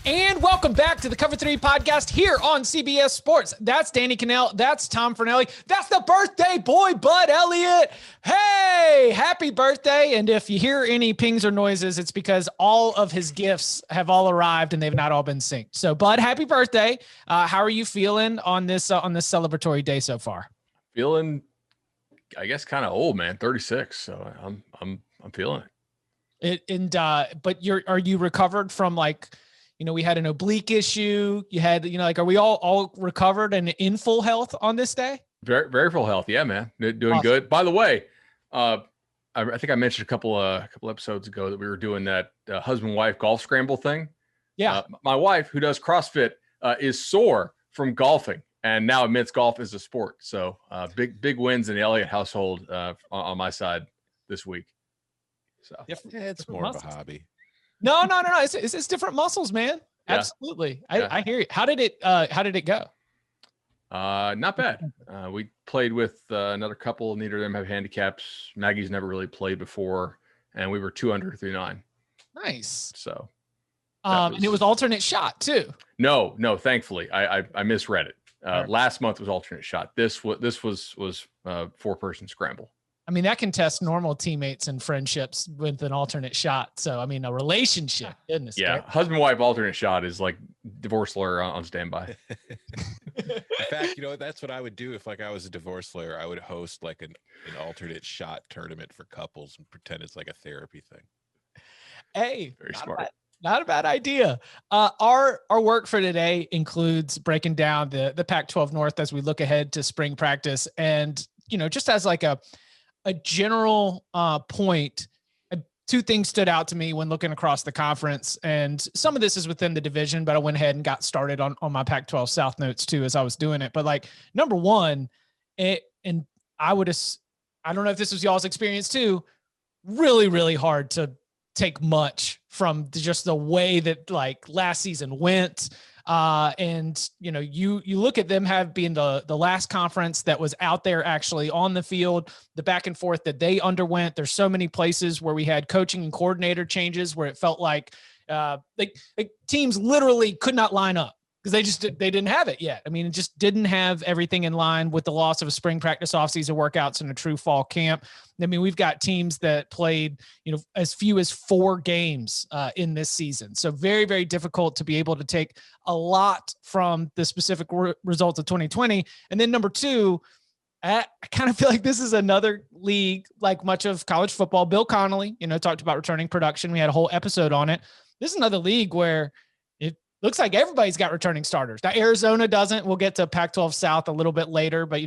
And welcome back to the Cover 3 podcast here on CBS Sports. That's Danny Cannell. That's Tom Fernelli. That's the birthday boy, Bud Elliott. Hey, happy birthday. And if you hear any pings or noises, it's because all of his gifts have all arrived and they've not all been synced. So, Bud, happy birthday. How are you feeling on this celebratory day so far? Feeling, I guess, kind of old, man. 36. So I'm feeling it. But are you recovered from, like, we had an oblique issue. You had, are we all recovered and in full health on this day? Very, very full health. Yeah, man. Doing awesome. Good. By the way, I think I mentioned a couple episodes ago that we were doing that husband-wife golf scramble thing. Yeah. My wife, who does CrossFit, is sore from golfing and now admits golf is a sport. So big wins in the Elliott household on my side this week. So it's more muscles. Of a hobby. No. It's different muscles, man. Yeah. Absolutely. I hear you. How did it go? Not bad. We played with another couple. Neither of them have handicaps. Maggie's never really played before, and we were 2 under through 9. Nice. So, and it was alternate shot too. No. Thankfully, I misread it. Right. Last month was alternate shot. This was 4-person scramble. I mean, that can test normal teammates and friendships with an alternate shot. So, I mean, a relationship. Goodness. Yeah. Husband-wife alternate shot is like divorce lawyer on standby. In fact, that's what I would do if, I was a divorce lawyer. I would host like an alternate shot tournament for couples and pretend it's like a therapy thing. Hey, very smart. Not a bad idea. Our work for today includes breaking down the Pac-12 North as we look ahead to spring practice. And, just as like a general point, 2 things stood out to me when looking across the conference, and some of this is within the division, but I went ahead and got started on my Pac-12 South notes too as I was doing it. But number one, and I don't know if this was y'all's experience too, really, really hard to take much from just the way that last season went. And you look at them being the last conference that was out there actually on the field, the back and forth that they underwent. There's so many places where we had coaching and coordinator changes where it felt like teams literally could not line up because they didn't have it yet. I mean, it just didn't have everything in line with the loss of a spring practice, offseason workouts, and a true fall camp. I mean, we've got teams that played, as few as 4 games in this season. So very, very difficult to be able to take a lot from the specific results of 2020. And then number 2, I kind of feel like this is another league, like much of college football. Bill Connolly, talked about returning production. We had a whole episode on it. This is another league where it looks like everybody's got returning starters. Now, Arizona doesn't. We'll get to Pac-12 South a little bit later, but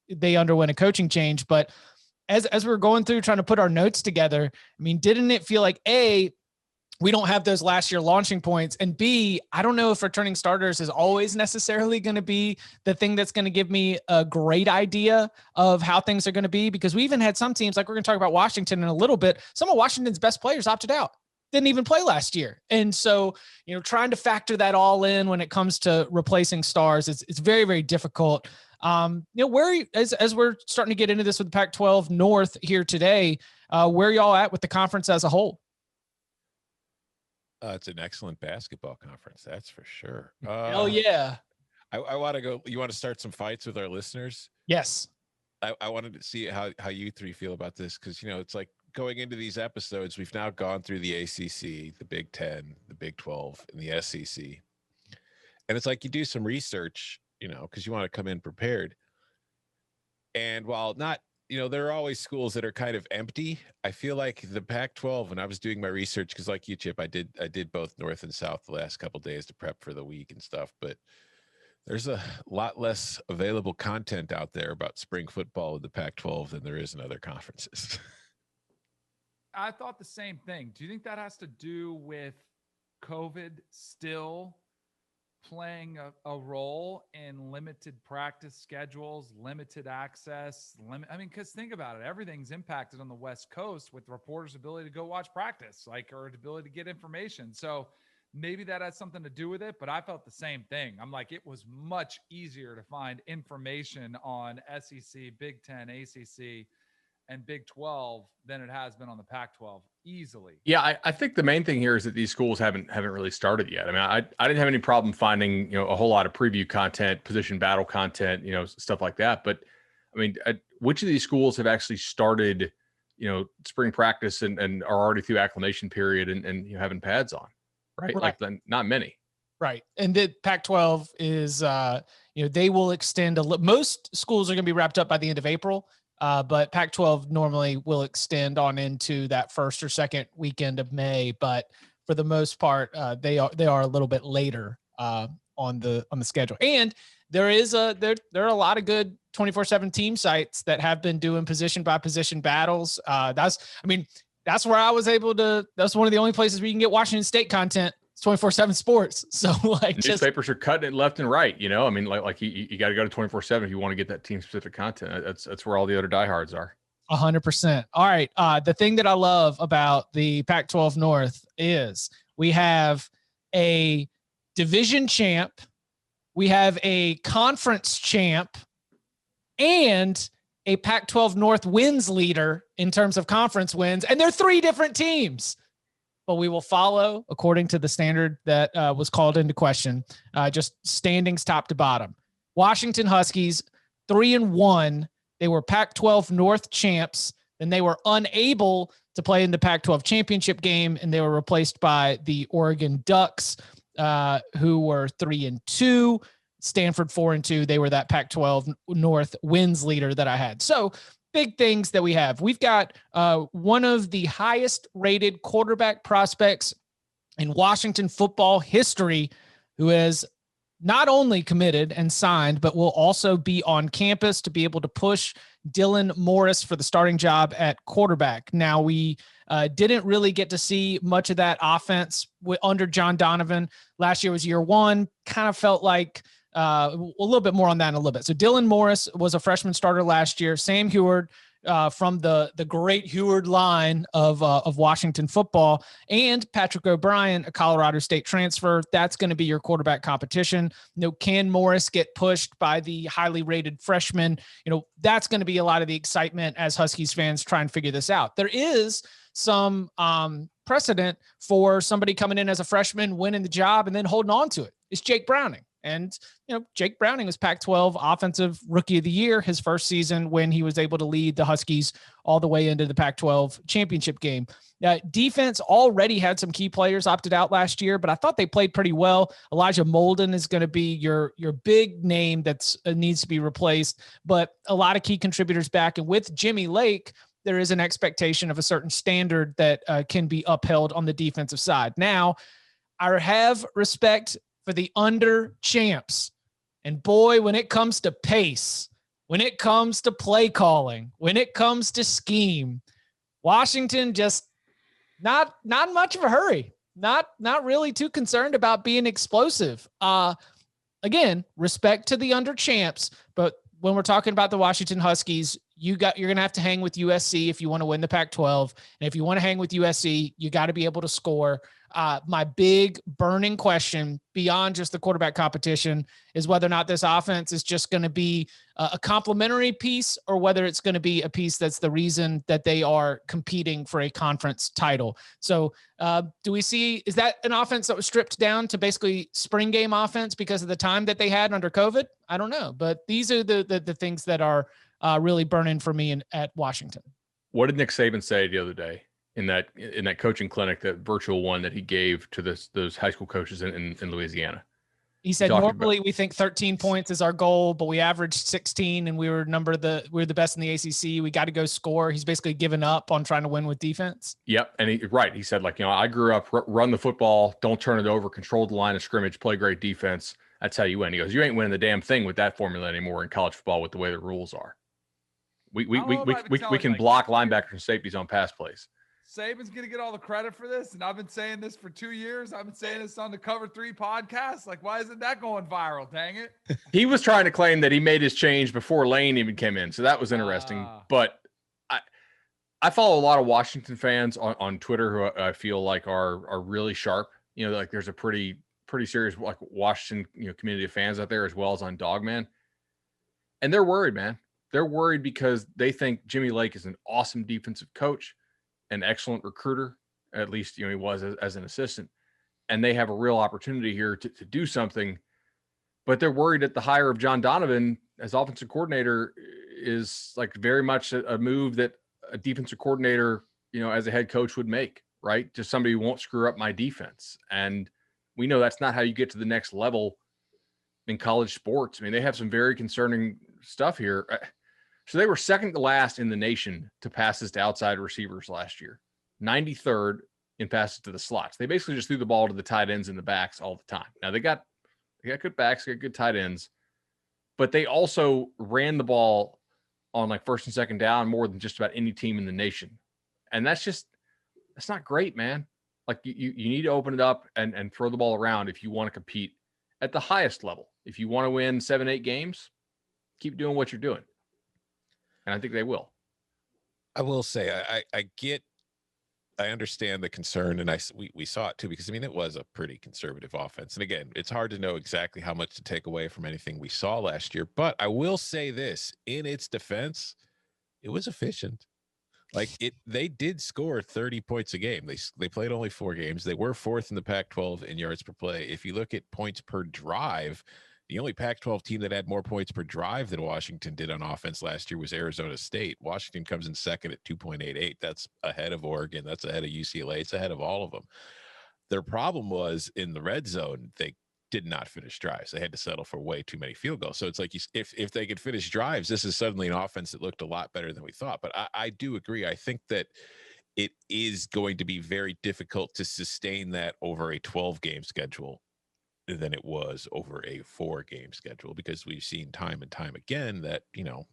they underwent a coaching change. But as we were going through trying to put our notes together, I mean, didn't it feel like A, we don't have those last year launching points, and B, I don't know if returning starters is always necessarily going to be the thing that's going to give me a great idea of how things are going to be, because we even had some teams, like we're going to talk about Washington in a little bit. Some of Washington's best players opted out. Didn't even play last year. And so, trying to factor that all in when it comes to replacing stars, it's very, very difficult. Where, as we're starting to get into this with the Pac-12 North here today, where are y'all at with the conference as a whole? It's an excellent basketball conference. That's for sure. Hell yeah. I want to go. You want to start some fights with our listeners? Yes. I wanted to see how you 3 feel about this. Cause it's like, going into these episodes, we've now gone through the ACC, the Big 10, the Big 12, and the SEC. And it's like you do some research, because you want to come in prepared. And while not, there are always schools that are kind of empty. I feel like the Pac-12, when I was doing my research, because like you, Chip, I did both North and South the last couple of days to prep for the week and stuff. But there's a lot less available content out there about spring football with the Pac-12 than there is in other conferences. I thought the same thing. Do you think that has to do with COVID still playing a role in limited practice schedules, limited access? Because think about it. Everything's impacted on the West Coast with reporters' ability to go watch practice, or ability to get information. So maybe that has something to do with it, but I felt the same thing. I'm like, it was much easier to find information on SEC, Big 10, ACC, and Big 12 than it has been on the Pac-12 easily. Yeah, I think the main thing here is that these schools haven't really started yet. I mean, I didn't have any problem finding a whole lot of preview content, position battle content, stuff like that. But I mean, which of these schools have actually started, spring practice and are already through acclimation period and having pads on, right? Like not many. Right. And the Pac-12 is, they will extend most schools are going to be wrapped up by the end of April. But Pac-12 normally will extend on into that first or second weekend of May. But for the most part, they are a little bit later on the schedule. And there are a lot of good 24/7 team sites that have been doing position by position battles. That's where I was able to. That's one of the only places where you can get Washington State content. 24/7 sports. So newspapers are cutting it left and right. You got to go to 24/7 if you want to get that team specific content. That's where all the other diehards are. 100%. All right. The thing that I love about the Pac-12 North is we have a division champ, we have a conference champ, and a Pac-12 North wins leader in terms of conference wins, and they're 3 different teams. But we will follow according to the standard that was called into question, just standings top to bottom. Washington Huskies, 3-1. They were Pac-12 North champs, and they were unable to play in the Pac-12 championship game, and they were replaced by the Oregon Ducks, who were 3-2. Stanford 4-2. They were that Pac-12 North wins leader that I had. So big things that we have. We've got one of the highest rated quarterback prospects in Washington football history, who has not only committed and signed, but will also be on campus to be able to push Dylan Morris for the starting job at quarterback. Now, we didn't really get to see much of that offense under John Donovan. Last year was year 1. Kind of felt like a little bit more on that in a little bit. So Dylan Morris was a freshman starter last year. Sam Heward from the great Heward line of Washington football, and Patrick O'Brien, a Colorado State transfer. That's going to be your quarterback competition. Can Morris get pushed by the highly rated freshman? That's going to be a lot of the excitement as Huskies fans try and figure this out. There is some precedent for somebody coming in as a freshman, winning the job, and then holding on to it. It's Jake Browning. And, Jake Browning was Pac-12 Offensive Rookie of the Year his first season when he was able to lead the Huskies all the way into the Pac-12 championship game. Defense already had some key players opted out last year, but I thought they played pretty well. Elijah Molden is going to be your big name that's needs to be replaced, but a lot of key contributors back. And with Jimmy Lake, there is an expectation of a certain standard that can be upheld on the defensive side. Now, I have respect for the under champs. And boy, when it comes to pace, when it comes to play calling, when it comes to scheme, Washington just not much of a hurry. Not really too concerned about being explosive. Again, respect to the under champs, but when we're talking about the Washington Huskies, you're going to have to hang with USC if you want to win the Pac-12. And if you want to hang with USC, you got to be able to score. My big burning question beyond just the quarterback competition is whether or not this offense is just going to be a complementary piece or whether it's going to be a piece that's the reason that they are competing for a conference title. So do we see, is that an offense that was stripped down to basically spring game offense because of the time that they had under COVID? I don't know, but these are the things that are really burning for me at Washington. What did Nick Saban say the other day in that coaching clinic, that virtual one that he gave to those high school coaches in Louisiana? He said, normally we think 13 points is our goal, but we averaged 16 and we were the best in the ACC. We got to go score. He's basically given up on trying to win with defense. Yep. And he said, I grew up, run the football, don't turn it over, control the line of scrimmage, play great defense. That's how you win. He goes, you ain't winning the damn thing with that formula anymore in college football with the way the rules are. We can block linebackers and safeties on pass plays. Saban's going to get all the credit for this. And I've been saying this for 2 years. I've been saying this on the Cover 3 podcast. Why isn't that going viral? Dang it. He was trying to claim that he made his change before Lane even came in. So that was interesting. But I follow a lot of Washington fans on Twitter who I feel like are really sharp. There's a pretty serious Washington community of fans out there as well as on Dogman. And they're worried, man. They're worried because they think Jimmy Lake is an awesome defensive coach, an excellent recruiter. At least, he was as an assistant, and they have a real opportunity here to do something. But they're worried that the hire of John Donovan as offensive coordinator is like very much a move that a defensive coordinator, as a head coach would make, right? Just somebody who won't screw up my defense. And we know that's not how you get to the next level in college sports. I mean, they have some very concerning stuff here. So they were second to last in the nation to passes to outside receivers last year, 93rd in passes to the slots. They basically just threw the ball to the tight ends and the backs all the time. Now they got good backs, they got good tight ends, but they also ran the ball on like first and second down more than just about any team in the nation. And that's not great, man. Like you need to open it up and throw the ball around if you want to compete at the highest level. If you want to win 7-8 games, keep doing what you're doing. And I think they will. I will say, I understand the concern, and we saw it too, because it was a pretty conservative offense. And again, it's hard to know exactly how much to take away from anything we saw last year. But I will say this, in its defense, it was efficient. Like they did score 30 points a game. They played only 4 games. They were 4th in the Pac-12 in yards per play. If you look at points per drive, the only Pac-12 team that had more points per drive than Washington did on offense last year was Arizona State. Washington comes in second at 2.88. That's ahead of Oregon. That's ahead of UCLA. It's ahead of all of them. Their problem was in the red zone, they did not finish drives. They had to settle for way too many field goals. So it's like if they could finish drives, this is suddenly an offense that looked a lot better than we thought. But I do agree. I think that it is going to be very difficult to sustain that over a 12-game schedule than it was over a 4-game schedule, because we've seen time and time again that,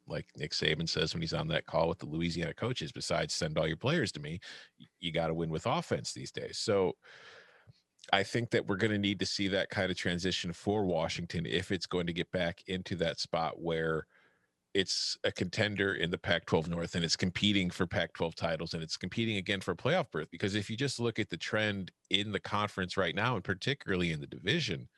like Nick Saban says when he's on that call with the Louisiana coaches, besides send all your players to me, you got to win with offense these days. So I think that we're going to need to see that kind of transition for Washington if it's going to get back into that spot where it's a contender in the Pac-12 North and it's competing for Pac-12 titles and it's competing again for a playoff berth. Because if you just look at the trend in the conference right now, and particularly in the division,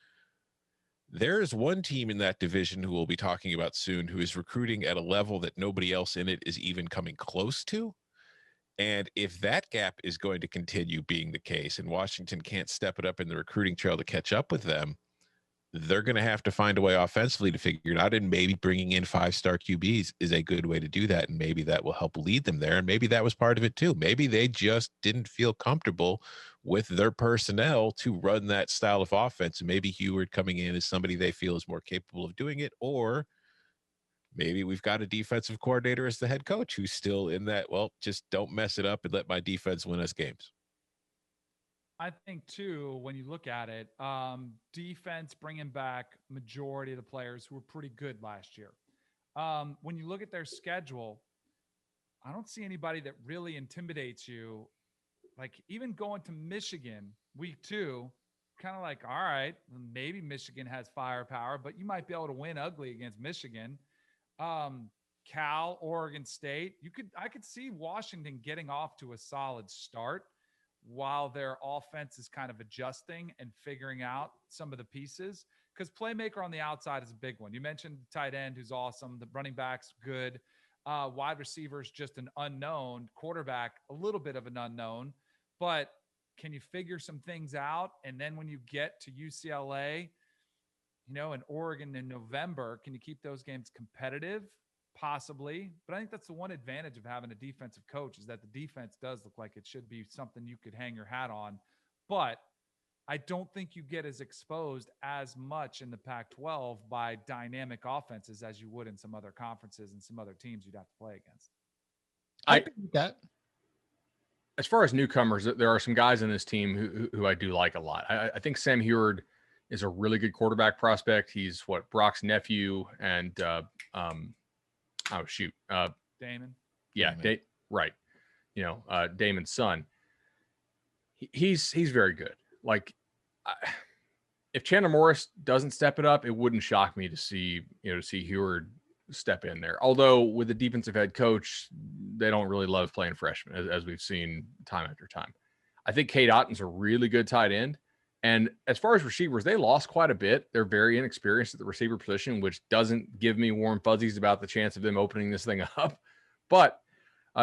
there is one team in that division who we'll be talking about soon who is recruiting at a level that nobody else in it is even coming close to. And if that gap is going to continue being the case and Washington can't step it up in the recruiting trail to catch up with them, they're going to have to find a way offensively to figure it out. And maybe bringing in 5-star QBs is a good way to do that. And maybe that will help lead them there. And maybe that was part of it too. Maybe they just didn't feel comfortable with their personnel to run that style of offense. And maybe Heward coming in is somebody they feel is more capable of doing it. Or maybe we've got a defensive coordinator as the head coach who's still in that, well, just don't mess it up and let my defense win us games. I think too, when you look at it, defense bringing back majority of the players who were pretty good last year. When you look at their schedule, I don't see anybody that really intimidates you. Like even going to Michigan week 2, kind of like, all right, maybe Michigan has firepower, but you might be able to win ugly against Michigan. Cal, Oregon State, I could see Washington getting off to a solid start while their offense is kind of adjusting and figuring out some of the pieces, because playmaker on the outside is a big one. You mentioned tight end, who's awesome. The running back's good. Wide receivers, just an unknown. Quarterback, a little bit of an unknown. But can you figure some things out? And then when you get to UCLA, and Oregon in November, can you keep those games competitive? Possibly. But I think that's the one advantage of having a defensive coach, is that the defense does look like it should be something you could hang your hat on. But I don't think you get as exposed as much in the Pac-12 by dynamic offenses as you would in some other conferences and some other teams you'd have to play against. I think that. As far as newcomers, there are some guys in this team who I do like a lot. I think Sam Heward is a really good quarterback prospect. He's Brock's nephew and Damon. Yeah, Damon. Right. Damon's son. He's very good. Like, if Chandler Morris doesn't step it up, it wouldn't shock me to see Heward step in there. Although with the defensive head coach, they don't really love playing freshmen, as we've seen time after time. I think Cade Otton's a really good tight end. And as far as receivers, they lost quite a bit. They're very inexperienced at the receiver position, which doesn't give me warm fuzzies about the chance of them opening this thing up. But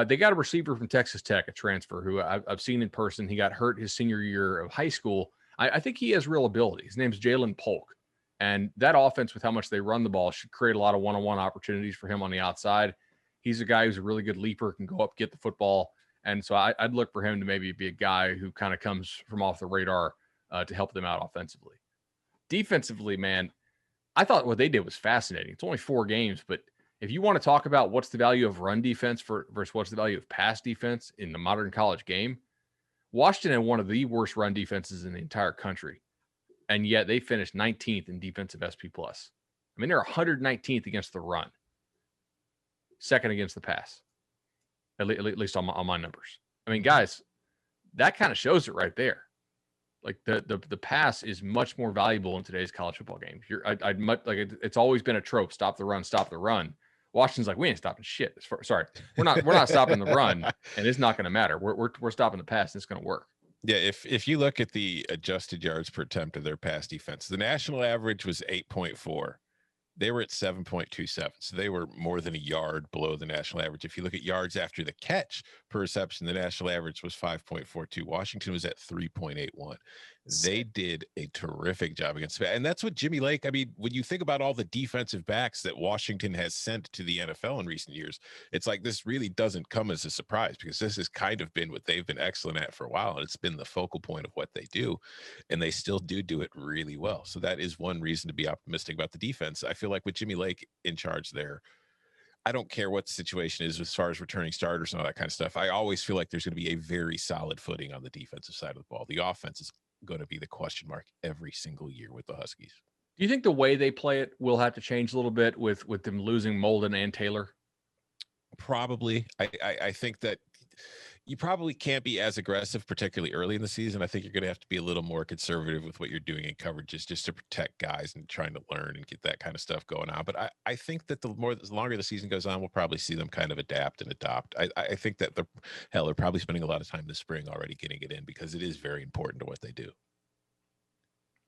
they got a receiver from Texas Tech, a transfer who I've seen in person. He got hurt his senior year of high school. I think he has real ability. His name's Jalen Polk. And that offense, with how much they run the ball, should create a lot of one-on-one opportunities for him on the outside. He's a guy who's a really good leaper, can go up, get the football. And so I'd look for him to maybe be a guy who kind of comes from off the radar to help them out offensively. Defensively, man, I thought what they did was fascinating. It's only 4 games, but if you want to talk about what's the value of run defense versus what's the value of pass defense in the modern college game, Washington had one of the worst run defenses in the entire country, and yet they finished 19th in defensive SP+. I mean, they're 119th against the run, second against the pass, at least on my numbers. I mean, guys, that kind of shows it right there. Like the pass is much more valuable in today's college football game. I'd much like it's always been a trope: stop the run, stop the run. Washington's like, we ain't stopping shit. Sorry, we're not stopping the run, and it's not going to matter. We're stopping the pass, and it's going to work. Yeah, if you look at the adjusted yards per attempt of their pass defense, the national average was 8.4. They were at 7.27. So they were more than a yard below the national average. If you look at yards after the catch per reception, the national average was 5.42. Washington was at 3.81. They did a terrific job against that. And that's what Jimmy Lake, I mean, when you think about all the defensive backs that Washington has sent to the NFL in recent years, it's like this really doesn't come as a surprise, because this has kind of been what they've been excellent at for a while. And it's been the focal point of what they do. And they still do it really well. So that is one reason to be optimistic about the defense. I feel like with Jimmy Lake in charge there, I don't care what the situation is as far as returning starters and all that kind of stuff. I always feel like there's going to be a very solid footing on the defensive side of the ball. The offense is going to be the question mark every single year with the Huskies. Do you think the way they play it will have to change a little bit with them losing Molden and Taylor? Probably. I think that you probably can't be as aggressive, particularly early in the season. I think you're going to have to be a little more conservative with what you're doing in coverages, just to protect guys and trying to learn and get that kind of stuff going on. But I think that the longer the season goes on, we'll probably see them kind of adapt and adopt. I think that they're probably spending a lot of time this spring already getting it in, because it is very important to what they do.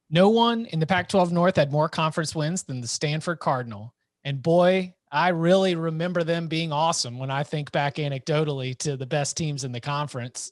No one in the Pac-12 North had more conference wins than the Stanford Cardinal. And boy, I really remember them being awesome when I think back anecdotally to the best teams in the conference.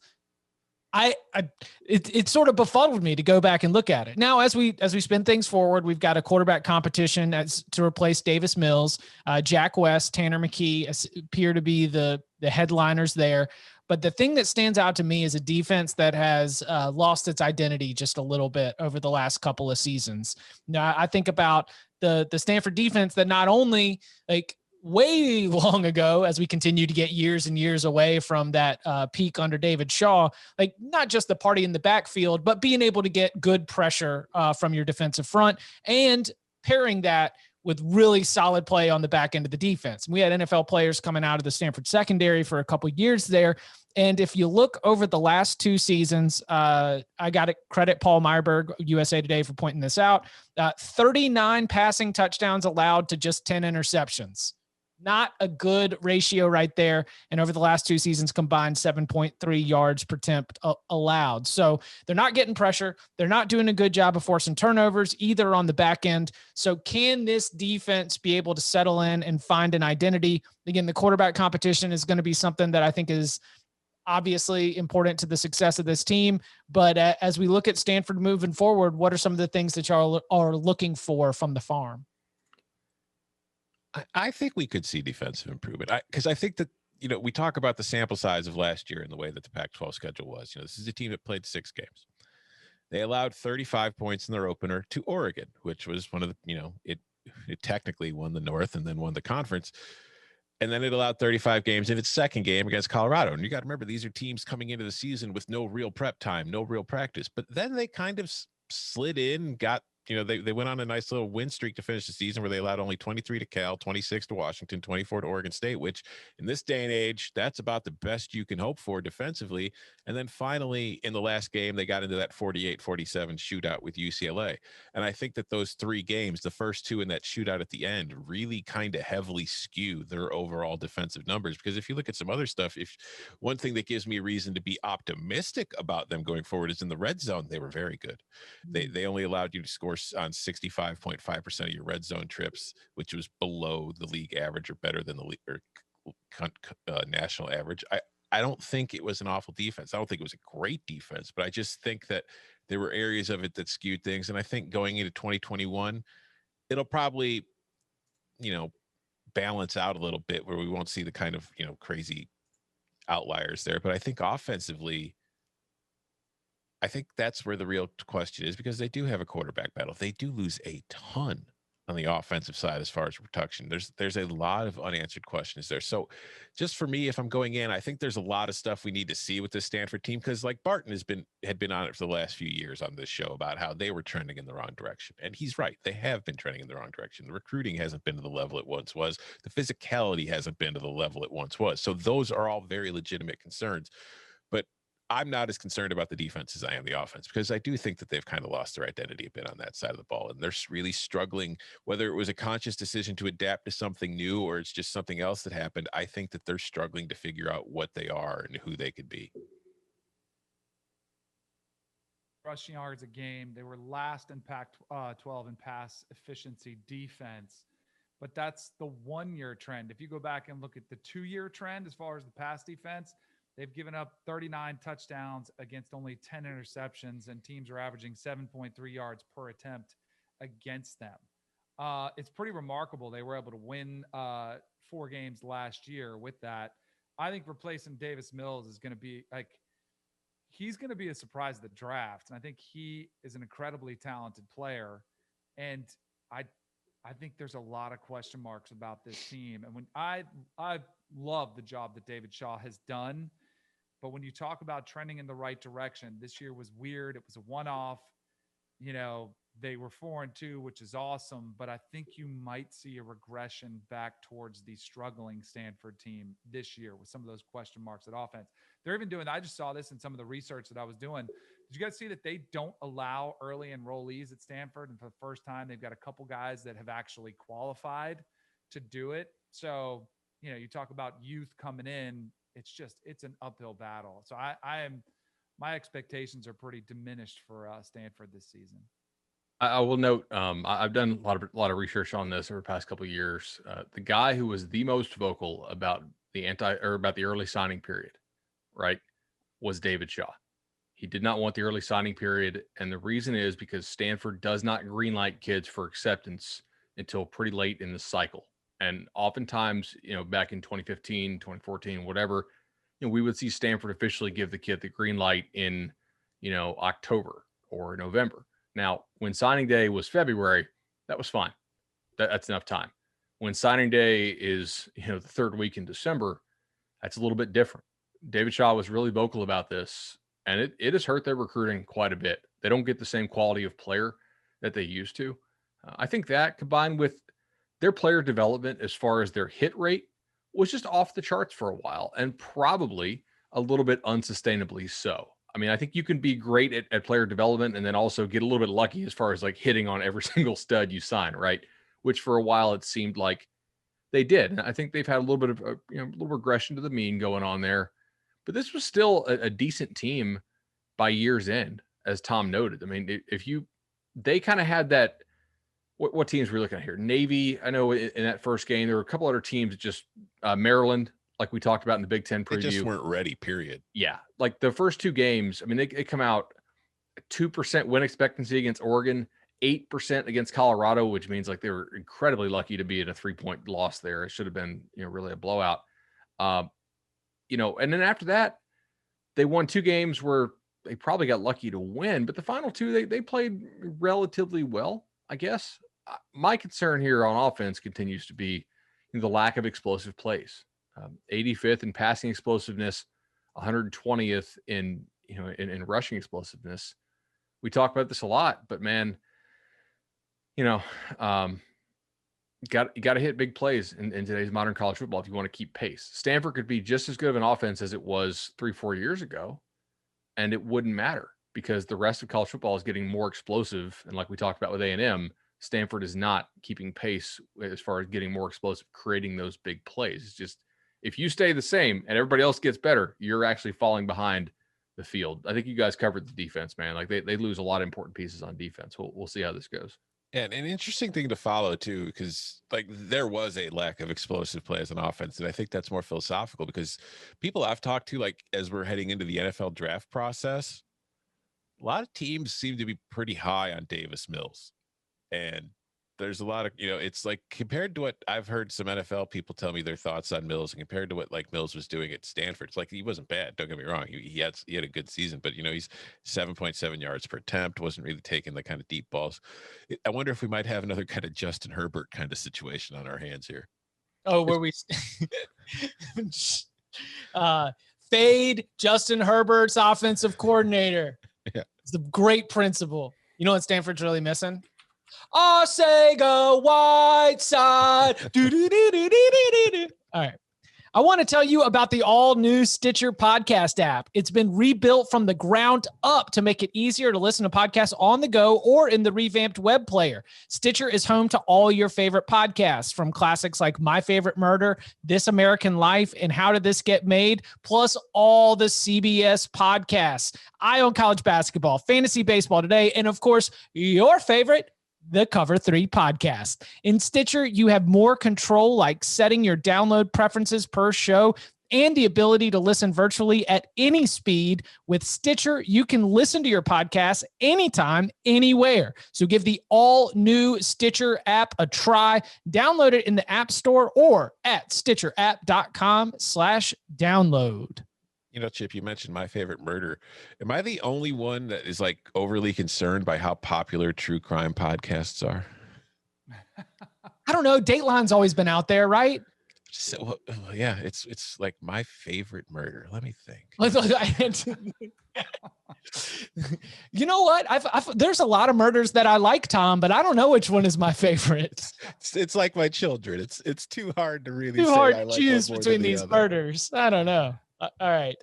It sort of befuddled me to go back and look at it. Now, as we spin things forward, we've got a quarterback competition to replace Davis Mills. Jack West, Tanner McKee appear to be the headliners there. But the thing that stands out to me is a defense that has lost its identity just a little bit over the last couple of seasons. Now, I think about the Stanford defense that not only, like, way long ago, as we continue to get years and years away from that peak under David Shaw, like, not just the party in the backfield, but being able to get good pressure from your defensive front and pairing that with really solid play on the back end of the defense. We had NFL players coming out of the Stanford secondary for a couple of years there. And if you look over the last 2 seasons, I got to credit Paul Meyerberg, USA Today, for pointing this out. 39 passing touchdowns allowed to just 10 interceptions. Not a good ratio right there. And over the last 2 seasons combined, 7.3 yards per attempt allowed. So they're not getting pressure. They're not doing a good job of forcing turnovers either on the back end. So can this defense be able to settle in and find an identity? Again, the quarterback competition is going to be something that I think is obviously important to the success of this team. But as we look at Stanford moving forward, what are some of the things that y'all are looking for from the farm? I think we could see defensive improvement, because I think that, we talk about the sample size of last year and the way that the Pac-12 schedule was. This is a team that played 6 games. They allowed 35 points in their opener to Oregon, which was one of the, it technically won the North and then won the conference. And then it allowed 35 games in its second game against Colorado. And you got to remember, these are teams coming into the season with no real prep time, no real practice. But then they kind of slid in, got you know, they went on a nice little win streak to finish the season where they allowed only 23 to Cal, 26 to Washington, 24 to Oregon State, which in this day and age, that's about the best you can hope for defensively. And then finally, in the last game, they got into that 48-47 shootout with UCLA. And I think that those 3 games, the first 2 in that shootout at the end, really kind of heavily skew their overall defensive numbers. Because if you look at some other stuff, if one thing that gives me reason to be optimistic about them going forward is in the red zone, they were very good. They only allowed you to score on 65.5% of your red zone trips, which was below the league average or better than the league or national average. I don't think it was an awful defense. I don't think it was a great defense, but I just think that there were areas of it that skewed things. And I think going into 2021, it'll probably, you know, balance out a little bit where we won't see the kind of, you know, crazy outliers there. But I think offensively, I think that's where the real question is, because they do have a quarterback battle. They do lose a ton on the offensive side as far as production. There's a lot of unanswered questions there. So just for me, if I'm going in, I think there's a lot of stuff we need to see with this Stanford team, because like Barton had been on it for the last few years on this show about how they were trending in the wrong direction. And he's right. They have been trending in the wrong direction. The recruiting hasn't been to the level it once was. The physicality hasn't been to the level it once was. So those are all very legitimate concerns. But I'm not as concerned about the defense as I am the offense, because I do think that they've kind of lost their identity a bit on that side of the ball. And they're really struggling, whether it was a conscious decision to adapt to something new or it's just something else that happened. I think that they're struggling to figure out what they are and who they could be. Rushing yards a game. They were last in Pac-12 in pass efficiency defense, but that's the 1-year trend. If you go back and look at the 2-year trend as far as the pass defense, they've given up 39 touchdowns against only 10 interceptions, and teams are averaging 7.3 yards per attempt against them. It's pretty remarkable. They were able to win 4 games last year with that. I think replacing Davis Mills is going to be he's going to be a surprise at the draft. And I think he is an incredibly talented player. And I think there's a lot of question marks about this team. And when I love the job that David Shaw has done, but when you talk about trending in the right direction, this year was weird. It was a one-off. You know, they were 4-2, which is awesome, but I think you might see a regression back towards the struggling Stanford team this year with some of those question marks at offense. They're even doing, I just saw this in some of the research that I was doing. Did you guys see that they don't allow early enrollees at Stanford? And for the first time, they've got a couple guys that have actually qualified to do it. So, you know, you talk about youth coming in, it's an uphill battle. So my expectations are pretty diminished for Stanford this season. I will note, I've done a lot of research on this over the past couple of years. The guy who was the most vocal about about the early signing period, right, was David Shaw. He did not want the early signing period, and the reason is because Stanford does not greenlight kids for acceptance until pretty late in the cycle. And oftentimes, you know, back in 2015, 2014, whatever, you know, we would see Stanford officially give the kid the green light in, you know, October or November. Now, when signing day was February, that was fine. That's enough time. When signing day is, you know, the 3rd week in December, that's a little bit different. David Shaw was really vocal about this, and it has hurt their recruiting quite a bit. They don't get the same quality of player that they used to. I think that combined with their player development as far as their hit rate was just off the charts for a while, and probably a little bit unsustainably so. I mean, I think you can be great at player development and then also get a little bit lucky as far as like hitting on every single stud you sign, right? Which for a while it seemed like they did. And I think they've had a little bit of a little regression to the mean going on there. But this was still a decent team by year's end, as Tom noted. I mean, they kind of had that. What teams were we looking at here? Navy. I know in that first game there were a couple other teams. Just Maryland, like we talked about in the Big Ten preview. They just weren't ready. Period. Yeah, like the first 2 games. I mean, they come out 2% win expectancy against Oregon, 8% against Colorado, which means like they were incredibly lucky to be at a 3-point loss there. It should have been, you know, really a blowout. You know, and then after that, they won 2 games where they probably got lucky to win, but the final 2 they played relatively well, I guess. My concern here on offense continues to be the lack of explosive plays. 85th in passing explosiveness, 120th in rushing explosiveness. We talk about this a lot, but man, you know, you got to hit big plays in today's modern college football if you want to keep pace. Stanford could be just as good of an offense as it was 3-4 years ago, and it wouldn't matter because the rest of college football is getting more explosive. And like we talked about with A&M, Stanford is not keeping pace as far as getting more explosive, creating those big plays. It's just, if you stay the same and everybody else gets better, you're actually falling behind the field. I think you guys covered the defense, man. Like they lose a lot of important pieces on defense. We'll see how this goes. And an interesting thing to follow too, because like there was a lack of explosive plays on offense, and I think that's more philosophical because people I've talked to, like as we're heading into the NFL draft process, a lot of teams seem to be pretty high on Davis Mills, and there's a lot of, it's like compared to what I've heard some NFL people tell me their thoughts on Mills, and compared to what like Mills was doing at Stanford, it's like he wasn't bad. Don't get me wrong, he had a good season, but he's 7.7 yards per attempt, wasn't really taking the kind of deep balls. I wonder if we might have another kind of Justin Herbert kind of situation on our hands here. Oh, where we fade Justin Herbert's offensive coordinator. Yeah, it's a great principle. You know what Stanford's really missing? Sega Whiteside. All right. I want to tell you about the all-new Stitcher podcast app. It's been rebuilt from the ground up to make it easier to listen to podcasts on the go or in the revamped web player. Stitcher is home to all your favorite podcasts, from classics like My Favorite Murder, This American Life, and How Did This Get Made, plus all the CBS podcasts, Eye on College Basketball, Fantasy Baseball Today, and of course, your favorite, the Cover 3 podcast. In Stitcher, you have more control, like setting your download preferences per show and the ability to listen virtually at any speed. With Stitcher, you can listen to your podcast anytime, anywhere. So give the all-new Stitcher app a try. Download it in the App Store or at stitcherapp.com/download. Chip, you mentioned My Favorite Murder. Am I the only one that is like overly concerned by how popular true crime podcasts are? I don't know. Dateline's always been out there, right? So, yeah, it's like My Favorite Murder. Let me think. You know what? There's a lot of murders that I like, Tom, but I don't know which one is my favorite. It's like my children. It's too hard to really choose between these murders. I don't know. All right.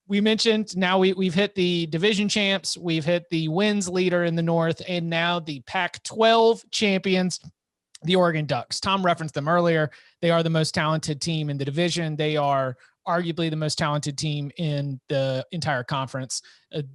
We mentioned now we've hit the division champs. We've hit the wins leader in the North, and now the Pac-12 champions, the Oregon Ducks. Tom referenced them earlier. They are the most talented team in the division. They are arguably the most talented team in the entire conference.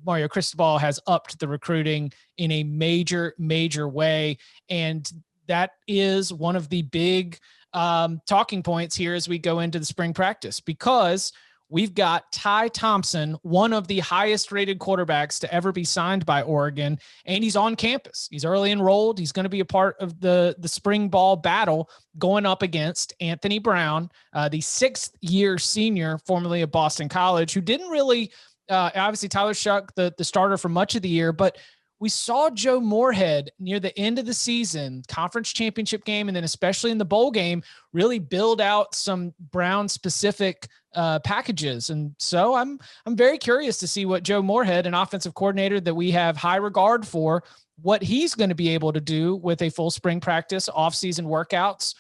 Mario Cristobal has upped the recruiting in a major, major way. And that is one of the big talking points here as we go into the spring practice, because we've got Ty Thompson, one of the highest rated quarterbacks to ever be signed by Oregon, and he's on campus. He's early enrolled. He's going to be a part of the spring ball battle going up against Anthony Brown, the 6th-year senior, formerly of Boston College, who didn't really, obviously Tyler Shuck, the starter for much of the year, but we saw Joe Moorhead near the end of the season, conference championship game, and then especially in the bowl game, really build out some Brown-specific packages. And so I'm very curious to see what Joe Moorhead, an offensive coordinator that we have high regard for, what he's going to be able to do with a full spring practice, off-season workouts,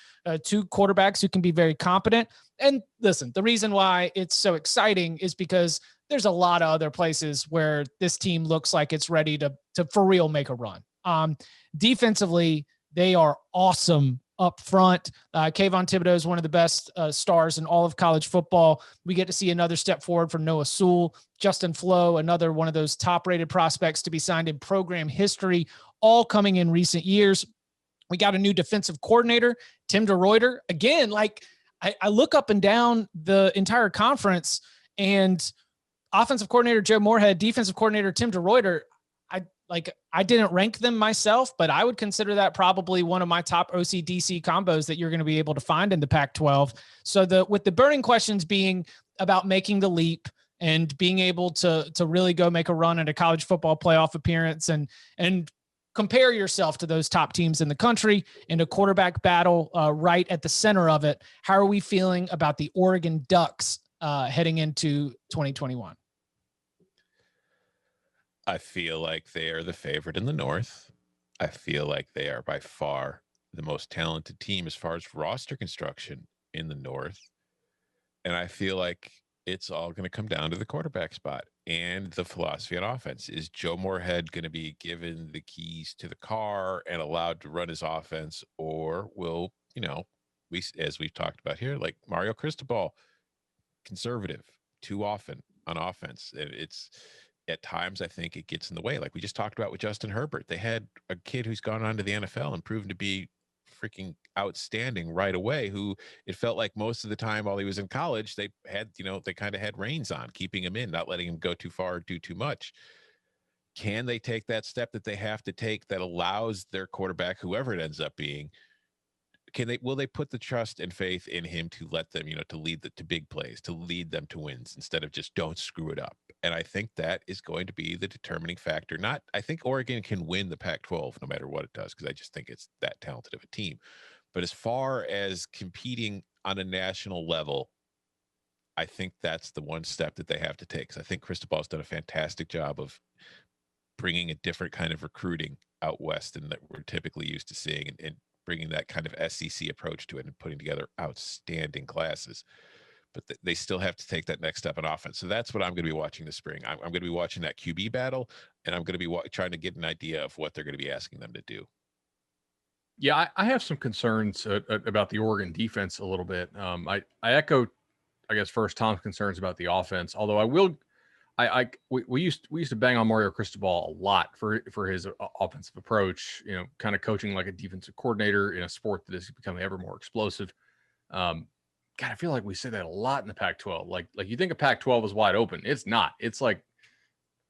2 quarterbacks who can be very competent. And listen, the reason why it's so exciting is because there's a lot of other places where this team looks like it's ready to for real make a run. Defensively, they are awesome up front. Kayvon Thibodeau is one of the best stars in all of college football. We get to see another step forward for Noah Sewell. Justin Flo, another one of those top-rated prospects to be signed in program history, all coming in recent years. We got a new defensive coordinator, Tim DeRuyter. Again, like I look up and down the entire conference, and offensive coordinator Joe Moorhead, defensive coordinator Tim DeRuyter, I didn't rank them myself, but I would consider that probably one of my top OC-DC combos that you're going to be able to find in the Pac-12. So with the burning questions being about making the leap and being able to really go make a run at a college football playoff appearance and compare yourself to those top teams in the country in a quarterback battle right at the center of it. How are we feeling about the Oregon Ducks heading into 2021? I feel like they are the favorite in the North. I feel like they are by far the most talented team as far as roster construction in the North. And I feel like it's all going to come down to the quarterback spot and the philosophy on offense. Is Joe Moorhead going to be given the keys to the car and allowed to run his offense, or will, as we've talked about here, like Mario Cristobal, conservative too often on offense? And it's at times, I think it gets in the way. Like we just talked about with Justin Herbert, they had a kid who's gone on to the NFL and proven to be freaking outstanding right away, who it felt like most of the time while he was in college, they had, they kind of had reins on keeping him in, not letting him go too far or do too much. Can they take that step that they have to take that allows their quarterback, whoever it ends up being, will they put the trust and faith in him to let them, to lead to big plays, to lead them to wins instead of just don't screw it up? And I think that is going to be the determining factor. I think Oregon can win the Pac-12 no matter what it does, because I just think it's that talented of a team. But as far as competing on a national level, I think that's the one step that they have to take. Because I think Cristobal's done a fantastic job of bringing a different kind of recruiting out west than that we're typically used to seeing, and bringing that kind of SEC approach to it and putting together outstanding classes. But they still have to take that next step in offense. So that's what I'm going to be watching this spring. I'm going to be watching that QB battle, and I'm going to be trying to get an idea of what they're going to be asking them to do. Yeah, I have some concerns about the Oregon defense a little bit. I echo, I guess, first Tom's concerns about the offense. Although we used to bang on Mario Cristobal a lot for his offensive approach. Kind of coaching like a defensive coordinator in a sport that is becoming ever more explosive. God, I feel like we say that a lot in the Pac-12. Like you think a Pac-12 is wide open. It's not. It's like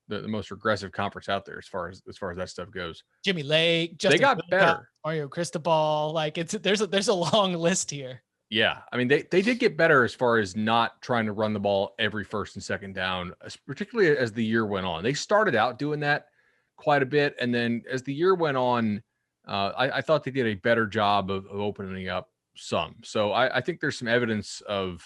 the most regressive conference out there as far as that stuff goes. Jimmy Lake, they got better. Mario Cristobal, there's a long list here. Yeah, I mean they did get better as far as not trying to run the ball every first and second down, particularly as the year went on. They started out doing that quite a bit, and then as the year went on, I thought they did a better job of opening up some. So I think there's some evidence of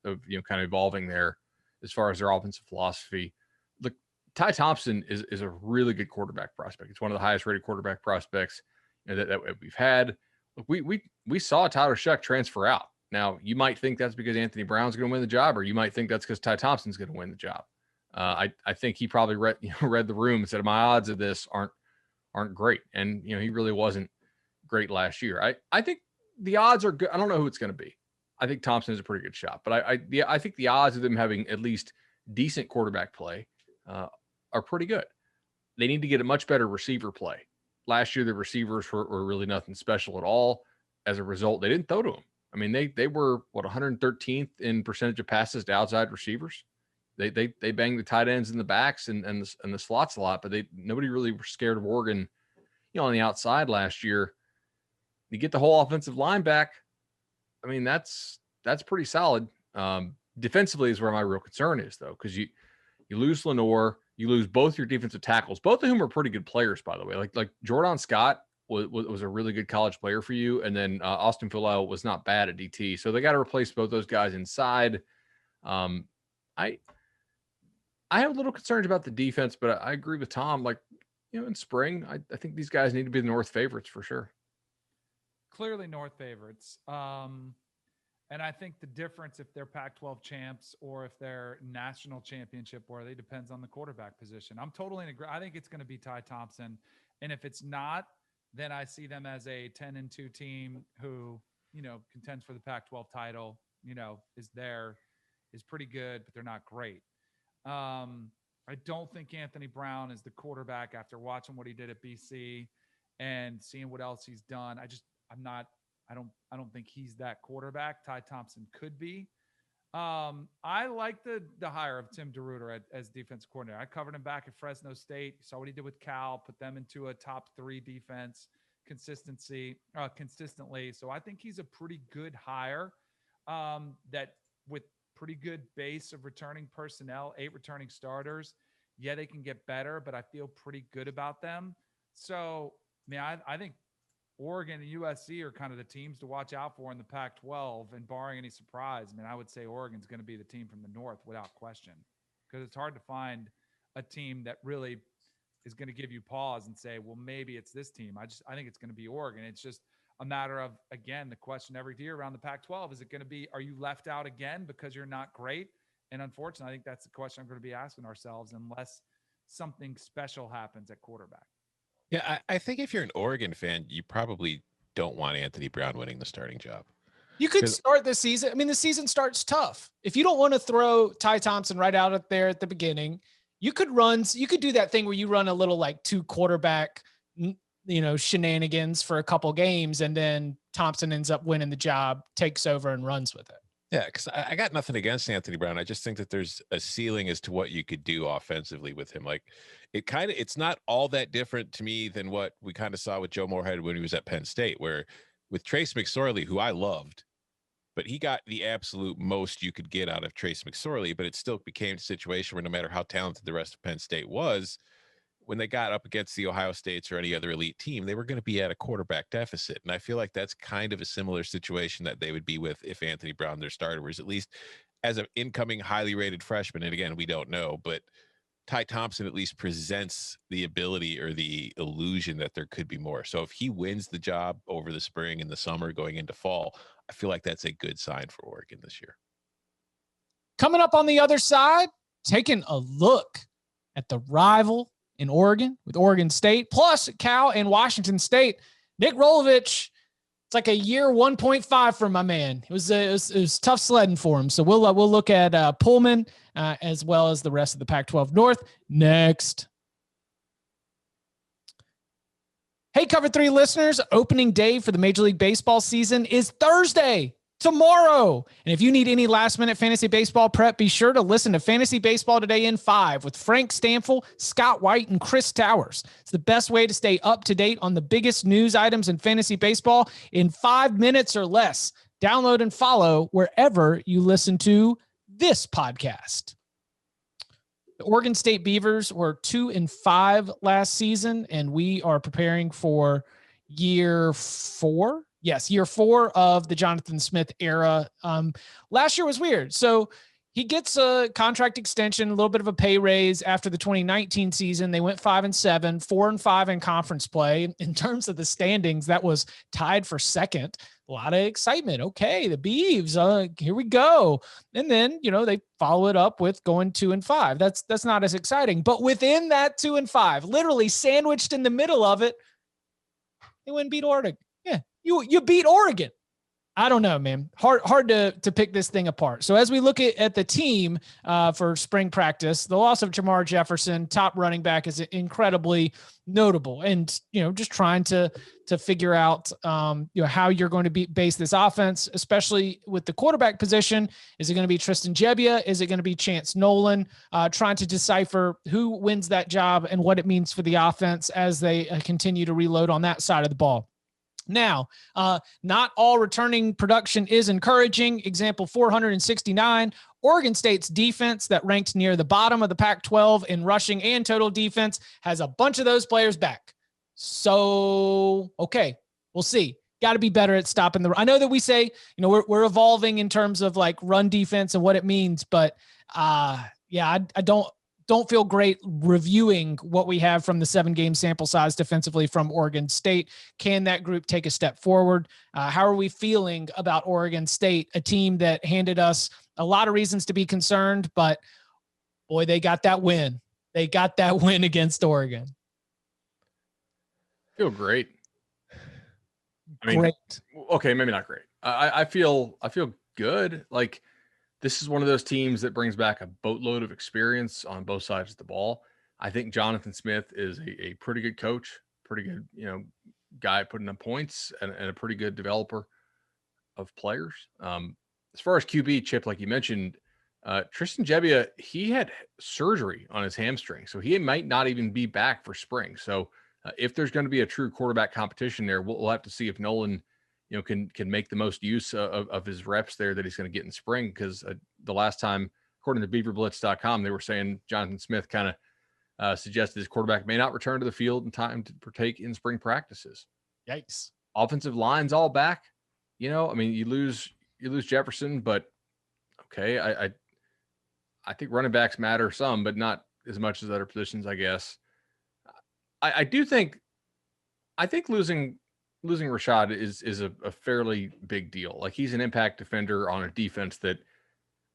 kind of evolving there as far as their offensive philosophy. Look, Ty Thompson is a really good quarterback prospect. It's one of the highest rated quarterback prospects that we've had. Look, we saw Tyler Shuck transfer out. Now, you might think that's because Anthony Brown's going to win the job, or you might think that's because Ty Thompson's going to win the job. I think he probably read the room and said, my odds of this aren't great. And, he really wasn't great last year. I think the odds are good. I don't know who it's going to be. I think Thompson is a pretty good shot, but I think the odds of them having at least decent quarterback play are pretty good. They need to get a much better receiver play. Last year, the receivers were really nothing special at all. As a result, they didn't throw to them. I mean, they were 113th in percentage of passes to outside receivers. They banged the tight ends in the backs and the slots a lot, but nobody really was scared of Oregon, on the outside last year. You get the whole offensive line back. I mean, that's pretty solid. Defensively is where my real concern is, though, because you lose Lenore, you lose both your defensive tackles, both of whom are pretty good players, by the way. Like Jordan Scott was a really good college player for you, and then Austin Philel was not bad at DT. So they got to replace both those guys inside. I have little concerns about the defense, but I agree with Tom. Like, in spring, I think these guys need to be the North favorites for sure. Clearly North favorites. And I think the difference if they're Pac-12 champs or if they're national championship worthy depends on the quarterback position. I'm totally in agreement. I think it's going to be Ty Thompson. And if it's not, then I see them as a 10-2 team who, contends for the Pac-12 title, is pretty good, but they're not great. I don't think Anthony Brown is the quarterback after watching what he did at BC and seeing what else he's done. I don't think he's that quarterback. Ty Thompson could be. I like the hire of Tim DeRuyter as defensive coordinator. I covered him back at Fresno State. Saw what he did with Cal, put them into a top 3 defense consistently. So I think he's a pretty good hire. That with pretty good base of returning personnel, 8 returning starters. Yeah, they can get better, but I feel pretty good about them. So, I think Oregon and USC are kind of the teams to watch out for in the Pac-12, and barring any surprise, I would say Oregon's going to be the team from the North without question, because it's hard to find a team that really is going to give you pause and say, well, maybe it's this team. I think it's going to be Oregon. It's just a matter of, again, the question every year around the Pac-12, is it going to be, are you left out again because you're not great? And unfortunately, I think that's the question I'm going to be asking ourselves unless something special happens at quarterback. Yeah, I think if you're an Oregon fan, you probably don't want Anthony Brown winning the starting job. You could start the season. I mean, the season starts tough. If you don't want to throw Ty Thompson right out there at the beginning, you could do that thing where you run a little like 2 quarterback, shenanigans for a couple games, and then Thompson ends up winning the job, takes over and runs with it. Yeah, because I got nothing against Anthony Brown. I just think that there's a ceiling as to what you could do offensively with him. Like it's not all that different to me than what we kind of saw with Joe Moorhead when he was at Penn State, where with Trace McSorley, who I loved, but he got the absolute most you could get out of Trace McSorley, but it still became a situation where no matter how talented the rest of Penn State was, when they got up against the Ohio States or any other elite team, they were going to be at a quarterback deficit. And I feel like that's kind of a similar situation that they would be with if Anthony Brown, their starter, was at least as an incoming highly rated freshman. And again, we don't know, but Ty Thompson at least presents the ability or the illusion that there could be more. So if he wins the job over the spring and the summer going into fall, I feel like that's a good sign for Oregon this year. Coming up on the other side, taking a look at the rival in Oregon with Oregon State, plus Cal and Washington State. Nick Rolovich, it's like a year 1.5 for my man. It was tough sledding for him. So we'll look at Pullman as well as the rest of the Pac-12 North next. Hey, Cover 3 listeners, opening day for the Major League Baseball season is Thursday, tomorrow. And if you need any last-minute fantasy baseball prep, be sure to listen to Fantasy Baseball Today in 5 with Frank Stanfill, Scott White, and Chris Towers. It's the best way to stay up to date on the biggest news items in fantasy baseball in 5 minutes or less. Download and follow wherever you listen to this podcast. The Oregon State Beavers were 2-5 last season, and we are preparing for year 4. Yes, year 4 of the Jonathan Smith era. Last year was weird. So he gets a contract extension, a little bit of a pay raise after the 2019 season. They went 5-7, 4-5 in conference play. In terms of the standings, that was tied for second. A lot of excitement. Okay, the Beavs, here we go. And then, they follow it up with going 2-5. That's not as exciting. But within that 2-5, literally sandwiched in the middle of it, they went and beat Oregon. Yeah, you beat Oregon. I don't know, man. Hard to pick this thing apart. So as we look at the team for spring practice, the loss of Jamar Jefferson, top running back, is incredibly notable. And, just trying to figure out, how you're going to base this offense, especially with the quarterback position. Is it going to be Tristan Gebbia? Is it going to be Chance Nolan? Trying to decipher who wins that job and what it means for the offense as they continue to reload on that side of the ball. Now, not all returning production is encouraging. Example 469, Oregon State's defense that ranked near the bottom of the Pac-12 in rushing and total defense has a bunch of those players back. So, okay, we'll see. Got to be better at stopping the run. I know that we say, we're evolving in terms of like run defense and what it means, but I don't feel great reviewing what we have from the 7-game sample size defensively from Oregon State. Can that group take a step forward? How are we feeling about Oregon State, a team that handed us a lot of reasons to be concerned, but boy, they got that win. They got that win against Oregon. Feel great. I mean, great. Okay, maybe not great. I feel good. Like, this is one of those teams that brings back a boatload of experience on both sides of the ball. I think Jonathan Smith is a pretty good coach, pretty good, guy at putting up points and a pretty good developer of players. As far as QB, Chip, like you mentioned, Tristan Gebbia, he had surgery on his hamstring, so he might not even be back for spring. So if there's going to be a true quarterback competition there, we'll have to see if Nolan can make the most use of his reps there that he's going to get in spring. Because the last time, according to BeaverBlitz.com, they were saying Jonathan Smith kind of suggested his quarterback may not return to the field in time to partake in spring practices. Yikes. Offensive line's all back. You lose Jefferson, but okay. I think running backs matter some, but not as much as other positions, I guess. I do think losing Rashad is a fairly big deal. Like, he's an impact defender on a defense that,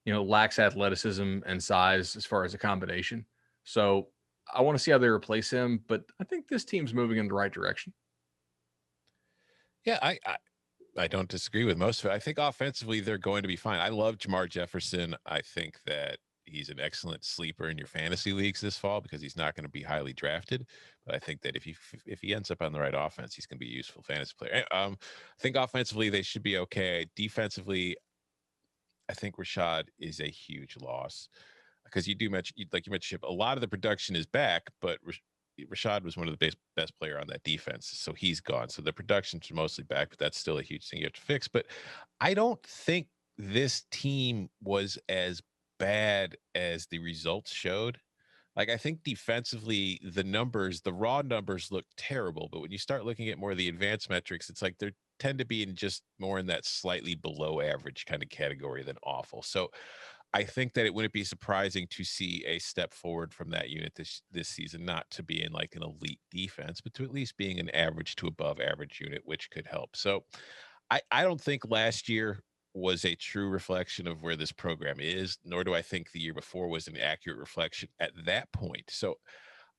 lacks athleticism and size as far as a combination. So I want to see how they replace him, but I think this team's moving in the right direction. Yeah, I don't disagree with most of it. I think offensively they're going to be fine. I love Jamar Jefferson. I think that he's an excellent sleeper in your fantasy leagues this fall because he's not going to be highly drafted. But I think that if he ends up on the right offense, he's going to be a useful fantasy player. I think offensively they should be okay. Defensively, I think Rashad is a huge loss because you mentioned, a lot of the production is back, but Rashad was one of the best player on that defense, so he's gone. So the production's mostly back, but that's still a huge thing you have to fix. But I don't think this team was as bad as the results showed. Like, I think defensively, the raw numbers look terrible, but when you start looking at more of the advanced metrics, it's like they tend to be more in that slightly below average kind of category than awful. So I think that it wouldn't be surprising to see a step forward from that unit this season, not to be in like an elite defense, but to at least being an average to above average unit, which could help. So I don't think last year was a true reflection of where this program is, nor do I think the year before was an accurate reflection at that point. So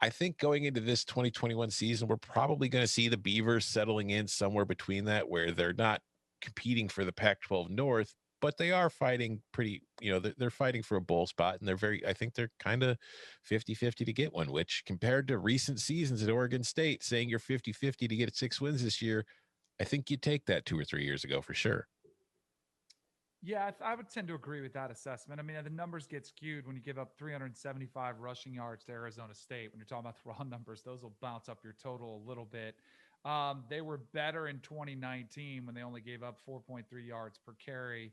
I think going into this 2021 season, we're probably going to see the Beavers settling in somewhere between that, where they're not competing for the Pac-12 North, but they are fighting they're fighting for a bowl spot, and I think they're kind of 50-50 to get one, which compared to recent seasons at Oregon State, saying you're 50-50 to get 6 wins this year, I think you'd take that 2 or 3 years ago for sure. Yeah, I would tend to agree with that assessment. I mean, the numbers get skewed when you give up 375 rushing yards to Arizona State. When you're talking about the raw numbers, those will bounce up your total a little bit. They were better in 2019 when they only gave up 4.3 yards per carry,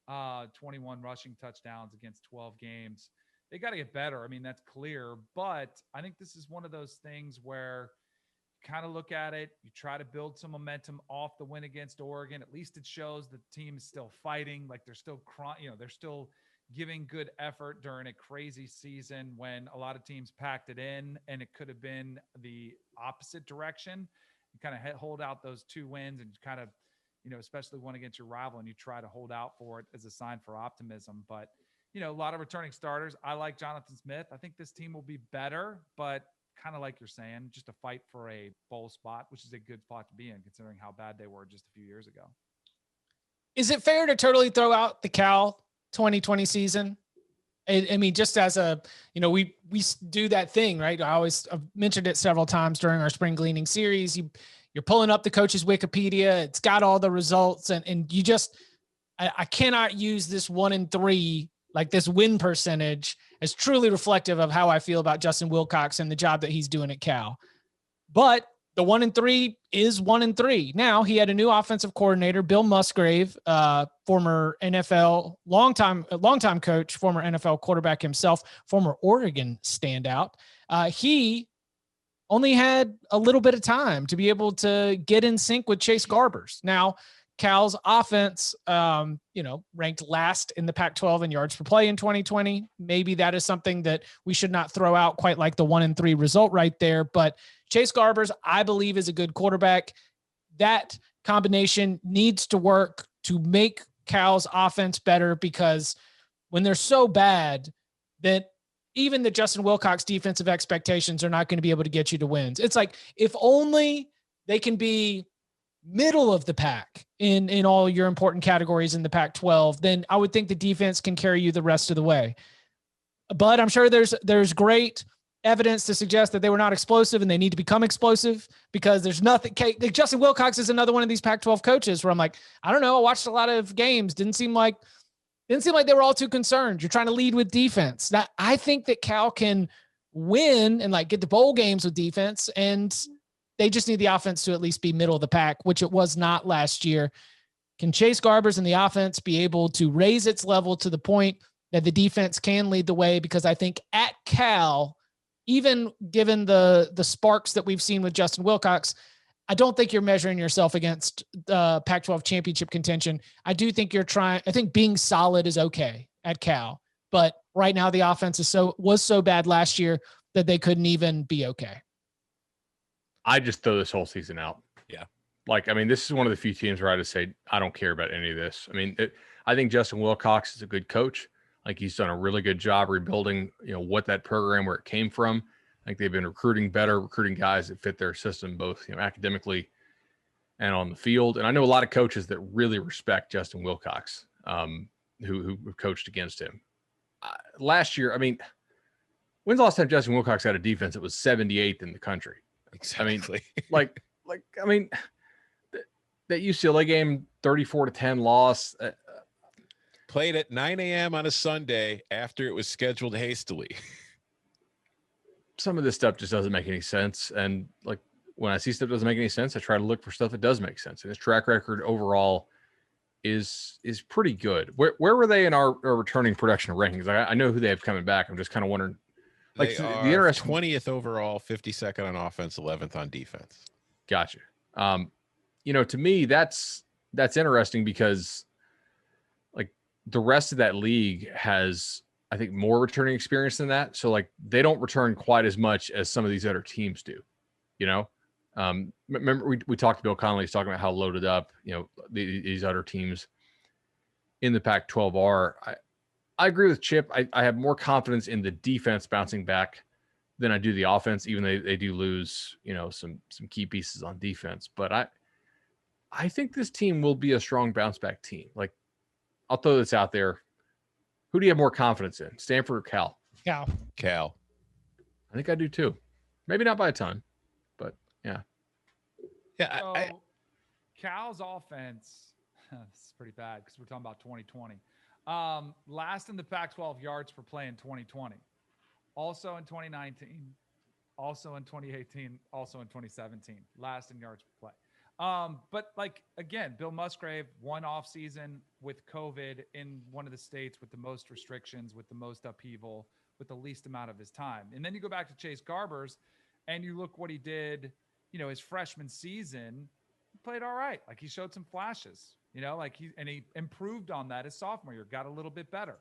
21 rushing touchdowns against 12 games. They got to get better. I mean, that's clear. But I think this is one of those things where kind of look at it, you try to build some momentum off the win against Oregon. At least it shows the team is still fighting, like they're still they're still giving good effort during a crazy season when a lot of teams packed it in, and it could have been the opposite direction. You kind of hold out those 2 wins and kind of, especially one against your rival, and you try to hold out for it as a sign for optimism. But, a lot of returning starters. I like Jonathan Smith. I think this team will be better, but kind of like you're saying, just a fight for a bowl spot, which is a good spot to be in considering how bad they were just a few years ago. Is it fair to totally throw out the Cal 2020 season? I mean, just as we do that thing, right? I've mentioned it several times during our spring gleaning series. You're pulling up the coach's Wikipedia. It's got all the results, and you just, I cannot use this 1-3, like this win percentage, as truly reflective of how I feel about Justin Wilcox and the job that he's doing at Cal. But the 1-3 is 1-3. Now he had a new offensive coordinator, Bill Musgrave, former NFL, longtime coach, former NFL quarterback himself, former Oregon standout. He only had a little bit of time to be able to get in sync with Chase Garbers. Now, Cal's offense, ranked last in the Pac-12 in yards per play in 2020. Maybe that is something that we should not throw out quite like the 1-3 result right there. But Chase Garbers, I believe, is a good quarterback. That combination needs to work to make Cal's offense better, because when they're so bad that even the Justin Wilcox defensive expectations are not going to be able to get you to wins. It's like, if only they can be middle of the pack in all your important categories in the Pac-12, then I would think the defense can carry you the rest of the way. But I'm sure there's great evidence to suggest that they were not explosive and they need to become explosive, because there's nothing. Justin Wilcox is another one of these Pac-12 coaches where I'm like, I don't know. I watched a lot of games. Didn't seem like they were all too concerned. You're trying to lead with defense. Now, I think that Cal can win and get the bowl games with defense, and they just need the offense to at least be middle of the pack, which it was not last year. Can Chase Garbers and the offense be able to raise its level to the point that the defense can lead the way? Because I think at Cal, even given the sparks that we've seen with Justin Wilcox, I don't think you're measuring yourself against the Pac-12 championship contention. I think being solid is okay at Cal, but right now the offense was so bad last year that they couldn't even be okay. I just throw this whole season out. Yeah. Like, I mean, this is one of the few teams where I just say, I don't care about any of this. I mean, I think Justin Wilcox is a good coach. Like, he's done a really good job rebuilding, what that program, where it came from. I think they've been recruiting guys that fit their system, both, academically and on the field. And I know a lot of coaches that really respect Justin Wilcox, who coached against him. Last year, I mean, when's the last time Justin Wilcox had a defense that was 78th in the country? Exactly. I mean, that UCLA game, 34-10 loss. Played at 9 a.m. on a Sunday after it was scheduled hastily. Some of this stuff just doesn't make any sense. And like, when I see stuff that doesn't make any sense, I try to look for stuff that does make sense. And his track record overall is pretty good. Where were they in our returning production rankings? I know who they have coming back. I'm just kind of wondering. Like, they are the interesting 20th overall, 52nd on offense, 11th on defense. Gotcha. To me, that's interesting because like the rest of that league has, I think, more returning experience than that. So like they don't return quite as much as some of these other teams do, remember we talked to Bill Connolly, he's talking about how loaded up, these other teams in the Pac-12 are. I agree with Chip. I have more confidence in the defense bouncing back than I do the offense, even though they do lose, some key pieces on defense. But I think this team will be a strong bounce back team. Like, I'll throw this out there. Who do you have more confidence in, Stanford or Cal? Cal. I think I do too. Maybe not by a ton, but yeah. Yeah. So Cal's offense, this is pretty bad because we're talking about 2020. Last in the Pac-12 yards per play in 2020. Also in 2019. Also in 2018. Also in 2017. Last in yards per play. But like, again, Bill Musgrave, one off season with COVID in one of the states with the most restrictions, with the most upheaval, with the least amount of his time. And then you go back to Chase Garbers and you look what he did, his freshman season, he played all right. Like, he showed some flashes, he improved on that his sophomore year, got a little bit better.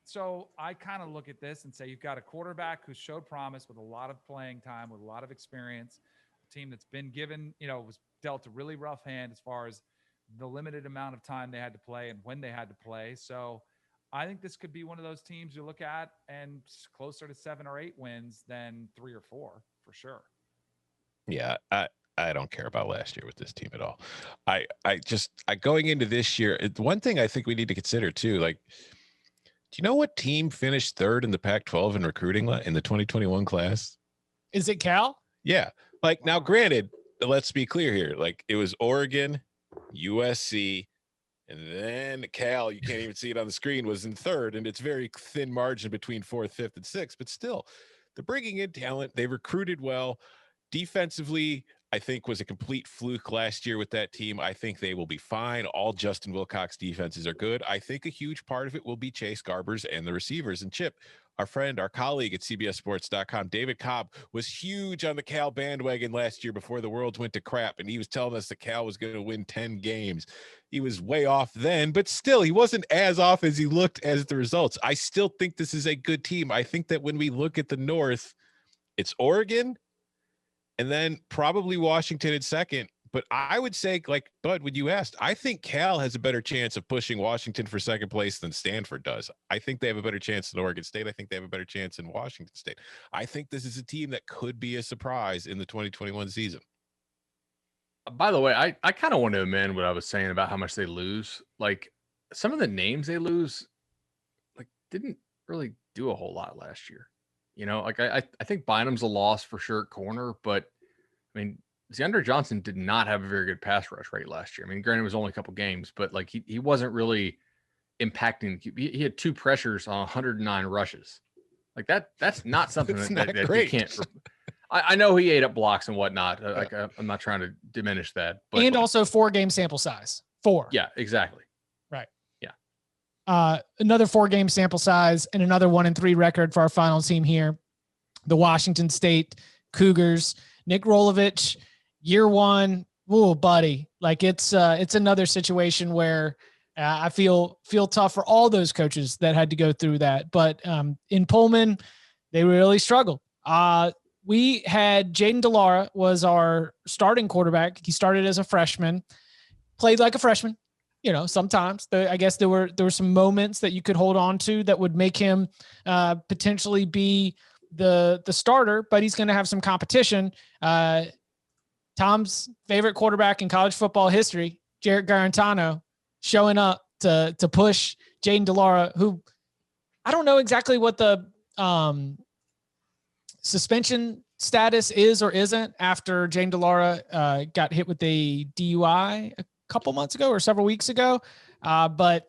So I kind of look at this and say, you've got a quarterback who showed promise with a lot of playing time, with a lot of experience, a team that's been given, was dealt a really rough hand as far as the limited amount of time they had to play and when they had to play. So I think this could be one of those teams you look at and closer to 7 or 8 wins than 3 or 4 for sure. Yeah. I don't care about last year with this team at all. I going into this year, one thing I think we need to consider too, like, do you know what team finished 3rd in the Pac-12 in recruiting in the 2021 class? Is it Cal? Yeah. Like, now granted, let's be clear here. Like, it was Oregon, USC, and then Cal, you can't even see it on the screen, was in 3rd, and it's very thin margin between 4th, 5th, and 6th, but still, they're bringing in talent. They recruited well. Defensively, I think, was a complete fluke last year with that team. I think they will be fine. All Justin Wilcox defenses are good. I think a huge part of it will be Chase Garbers and the receivers. And Chip, our friend, our colleague at CBSSports.com, David Cobb, was huge on the Cal bandwagon last year before the world went to crap, and he was telling us that Cal was going to win 10 games. He was way off then, but still, he wasn't as off as he looked as the results. I still think this is a good team. I think that when we look at the North, it's Oregon, and then probably Washington in second. But I would say, like, Bud, when you asked, I think Cal has a better chance of pushing Washington for second place than Stanford does. I think they have a better chance than Oregon State. I think they have a better chance in Washington State. I think this is a team that could be a surprise in the 2021 season. By the way, I kind of want to amend what I was saying about how much they lose. Like, some of the names they lose, like, didn't really do a whole lot last year. Like, I think Bynum's a loss for sure at corner, but I mean, Xander Johnson did not have a very good pass rush rate last year. I mean, granted, it was only a couple games, but like he wasn't really impacting. He had 2 pressures on 109 rushes. Like that's not something that you can't. I know he ate up blocks and whatnot. Like, I'm not trying to diminish that, but and also 4-game sample size. 4. Yeah, exactly. Right. Yeah. Another 4-game sample size and another 1-3 record for our final team here. The Washington State Cougars. Nick Rolovich, year 1. Whoa, buddy. Like, it's another situation where I feel tough for all those coaches that had to go through that. But in Pullman, they really struggled. we had Jaden DeLaura was our starting quarterback. He started as a freshman, played like a freshman. Sometimes I guess there were some moments that you could hold on to that would make him potentially be the starter, but he's going to have some competition. Tom's favorite quarterback in college football history, Jarrett Guarantano, showing up to push Jaden DeLaura, who I don't know exactly what the suspension status is or isn't after Jaden DeLaura got hit with a DUI a couple months ago or several weeks ago, but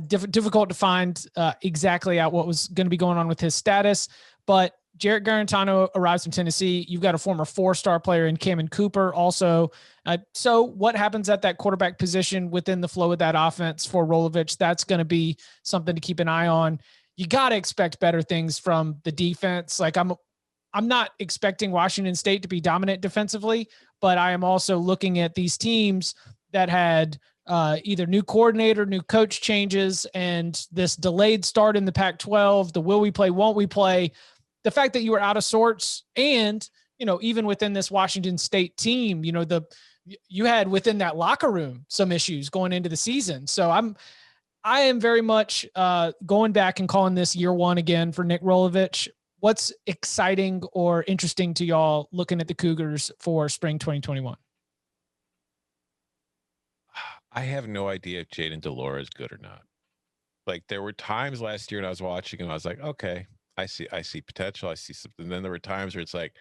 difficult to find exactly out what was going to be going on with his status. But Jarrett Guarantano arrives from Tennessee. You've got a former 4-star player in Cameron Cooper also. So what happens at that quarterback position within the flow of that offense for Rolovich? That's going to be something to keep an eye on. You got to expect better things from the defense. Like I'm not expecting Washington State to be dominant defensively, but I am also looking at these teams that had either new coordinator, new coach changes, and this delayed start in the Pac-12, the will we play, won't we play, the fact that you were out of sorts, and, even within this Washington State team, you had within that locker room some issues going into the season. So I am very much going back and calling this year one again for Nick Rolovich. What's exciting or interesting to y'all looking at the Cougars for spring 2021? I have no idea if Jaden DeLaura is good or not. Like, there were times last year when I was watching and I was like, okay, I see potential. I see something. And then there were times where it's like,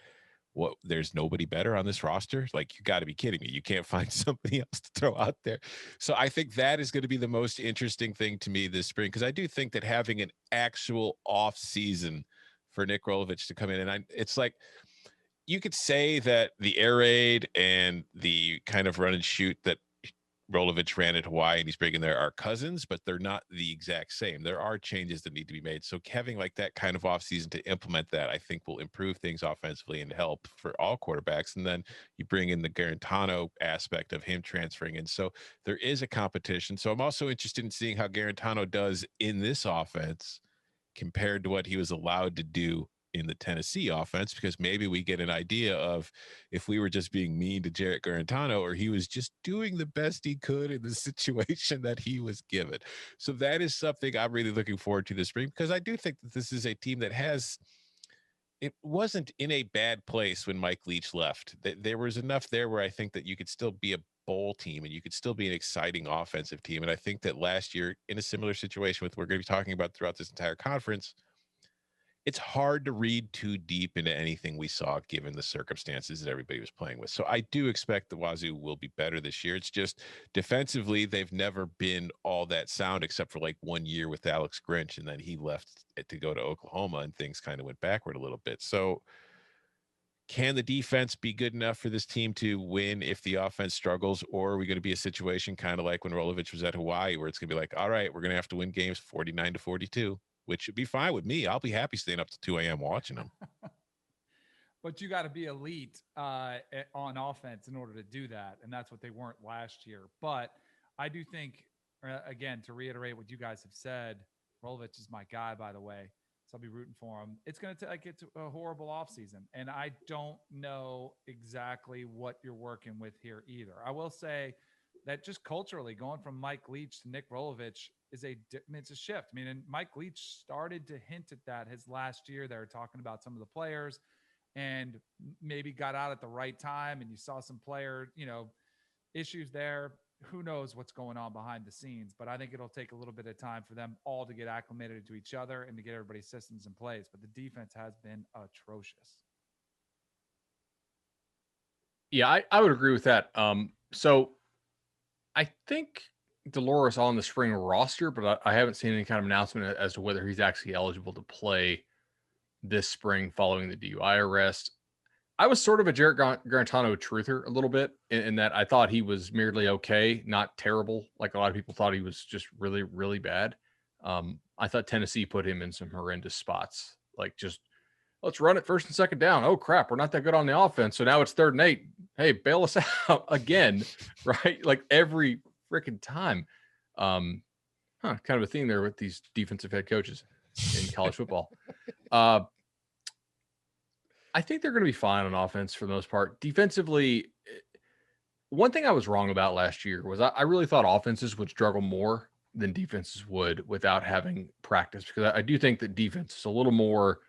what, there's nobody better on this roster? Like, you got to be kidding me. You can't find somebody else to throw out there. So I think that is going to be the most interesting thing to me this spring, because I do think that having an actual off season for Nick Rolovich to come in, and it's like, you could say that the air raid and the kind of run and shoot that Rolovich ran at Hawaii and he's bringing there are cousins, but they're not the exact same. There are changes that need to be made. So having like that kind of offseason to implement that, I think will improve things offensively and help for all quarterbacks. And then you bring in the Guarantano aspect of him transferring in. So there is a competition. So I'm also interested in seeing how Guarantano does in this offense compared to what he was allowed to do in the Tennessee offense, because maybe we get an idea of if we were just being mean to Jarrett Guarantano, or he was just doing the best he could in the situation that he was given. So that is something I'm really looking forward to this spring, because I do think that this is a team that it wasn't in a bad place when Mike Leach left. There was enough there where I think that you could still be a bowl team and you could still be an exciting offensive team. And I think that last year, in a similar situation with what we're going to be talking about throughout this entire conference, it's hard to read too deep into anything we saw given the circumstances that everybody was playing with. So I do expect the Wazoo will be better this year. It's just defensively, they've never been all that sound except for like 1 year with Alex Grinch, and then he left to go to Oklahoma and things kind of went backward a little bit. So can the defense be good enough for this team to win if the offense struggles, or are we going to be a situation kind of like when Rolovich was at Hawaii, where it's going to be like, all right, we're going to have to win games 49-42, which should be fine with me. I'll be happy staying up to 2 a.m. watching them. But you got to be elite on offense in order to do that, and that's what they weren't last year. But I do think, again, to reiterate what you guys have said, Rolovich is my guy, by the way. So I'll be rooting for him. It's going to take a horrible offseason, and I don't know exactly what you're working with here either. I will say that just culturally, going from Mike Leach to Nick Rolovich it's a shift. I mean, and Mike Leach started to hint at that his last year. They were talking about some of the players and maybe got out at the right time, and you saw some player, issues there. Who knows what's going on behind the scenes, but I think it'll take a little bit of time for them all to get acclimated to each other and to get everybody's systems in place. But the defense has been atrocious. Yeah, I would agree with that. So I think Delores on the spring roster, but I haven't seen any kind of announcement as to whether he's actually eligible to play this spring following the DUI arrest. I was sort of a Jarrett Guarantano truther a little bit in that I thought he was merely okay, not terrible. Like a lot of people thought he was just really, really bad. I thought Tennessee put him in some horrendous spots. Like, just let's run it first and second down. Oh crap, we're not that good on the offense. So now it's 3rd and 8. Hey, bail us out again, right? Like every freaking time. Kind of a theme there with these defensive head coaches in college football. I think they're going to be fine on offense for the most part. Defensively, one thing I was wrong about last year was I really thought offenses would struggle more than defenses would without having practice, because I do think that defense is a little more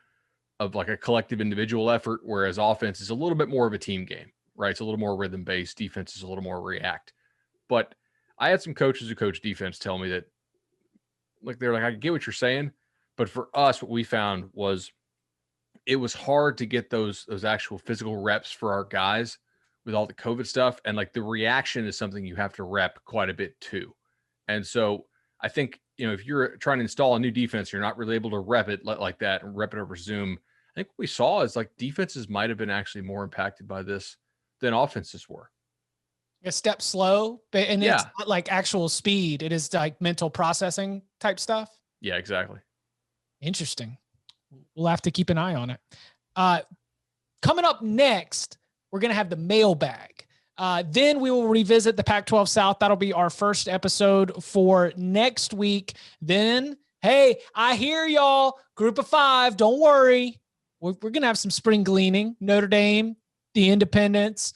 of like a collective individual effort, whereas offense is a little bit more of a team game, right? It's a little more rhythm based. Defense is a little more react. But I had some coaches who coach defense tell me that, like, they're like, I get what you're saying, but for us, what we found was it was hard to get those actual physical reps for our guys with all the COVID stuff. And like the reaction is something you have to rep quite a bit too. And so I think, if you're trying to install a new defense, you're not really able to rep it like that and rep it over Zoom. I think what we saw is like defenses might have been actually more impacted by this than offenses were. A step slow, and Yeah. it's not like actual speed. It is like mental processing type stuff. Yeah, exactly. Interesting. We'll have to keep an eye on it. Coming up next, we're going to have the mailbag. Then we will revisit the Pac-12 South. That'll be our first episode for next week. Then, hey, I hear y'all. Group of 5. Don't worry. We're going to have some spring gleaning. Notre Dame, the Independents,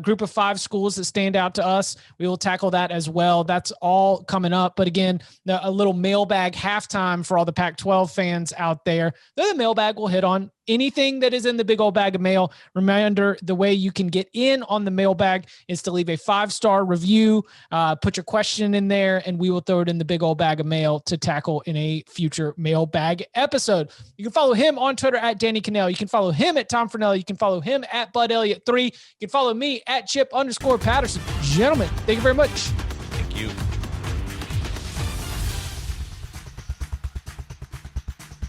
group of 5 schools that stand out to us. We will tackle that as well. That's all coming up. But again, a little mailbag halftime for all the Pac-12 fans out there. Then the mailbag will hit on anything that is in the big old bag of mail. Reminder, the way you can get in on the mailbag is to leave a 5-star review, put your question in there, and we will throw it in the big old bag of mail to tackle in a future mailbag episode. You can follow him on Twitter at Danny Cannell. You can follow him at Tom Fernelli. You can follow him at Bud Elliott 3. You can follow me at Chip_Patterson. Gentlemen, thank you very much. Thank you.